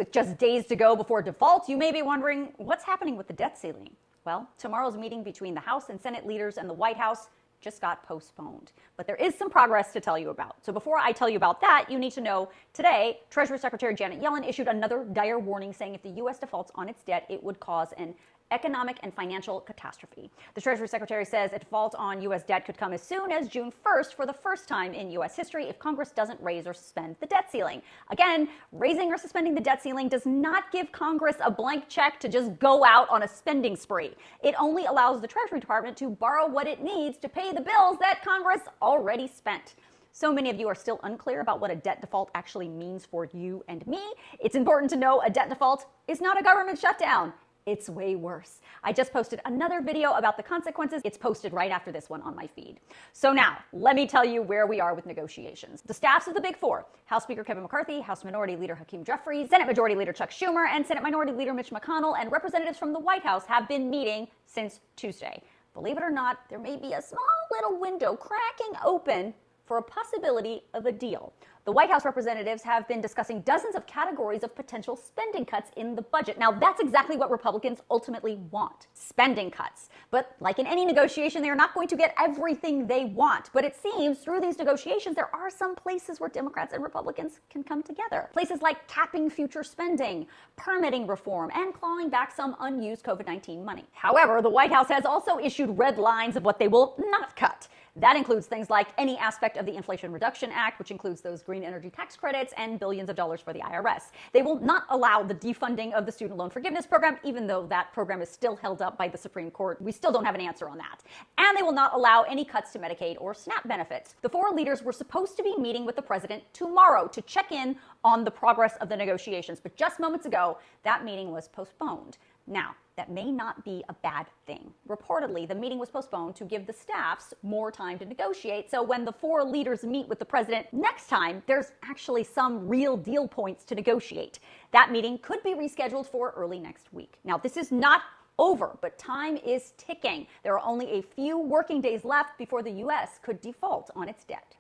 With just days to go before default, you may be wondering, what's happening with the debt ceiling? Well, tomorrow's meeting between the House and Senate leaders and the White House just got postponed. But there is some progress to tell you about. So before I tell you about that, you need to know today, Treasury Secretary Janet Yellen issued another dire warning saying if the U.S. defaults on its debt, it would cause an economic and financial catastrophe. The Treasury Secretary says a default on U.S. debt could come as soon as June 1st for the first time in U.S. history if Congress doesn't raise or suspend the debt ceiling. Again, raising or suspending the debt ceiling does not give Congress a blank check to just go out on a spending spree. It only allows the Treasury Department to borrow what it needs to pay the bills that Congress already spent. So many of you are still unclear about what a debt default actually means for you and me. It's important to know a debt default is not a government shutdown. It's way worse. I just posted another video about the consequences. It's posted right after this one on my feed. So now, let me tell you where we are with negotiations. The staffs of the Big Four, House Speaker Kevin McCarthy, House Minority Leader Hakeem Jeffries, Senate Majority Leader Chuck Schumer, and Senate Minority Leader Mitch McConnell, and representatives from the White House have been meeting since Tuesday. Believe it or not, there may be a small little window cracking open for a possibility of a deal. The White House representatives have been discussing dozens of categories of potential spending cuts in the budget. Now, that's exactly what Republicans ultimately want, spending cuts. But like in any negotiation, they are not going to get everything they want. But it seems through these negotiations, there are some places where Democrats and Republicans can come together. Places like capping future spending, permitting reform, and clawing back some unused COVID-19 money. However, the White House has also issued red lines of what they will not cut. That includes things like any aspect of the Inflation Reduction Act, which includes those green energy tax credits and billions of dollars for the IRS. They will not allow the defunding of the student loan forgiveness program, even though that program is still held up by the Supreme Court. We still don't have an answer on that. And they will not allow any cuts to Medicaid or SNAP benefits. The four leaders were supposed to be meeting with the president tomorrow to check in on the progress of the negotiations. But just moments ago, that meeting was postponed. Now, that may not be a bad thing. Reportedly, the meeting was postponed to give the staffs more time to negotiate, so when the four leaders meet with the president next time, there's actually some real deal points to negotiate. That meeting could be rescheduled for early next week. Now, this is not over, but time is ticking. There are only a few working days left before the U.S. could default on its debt.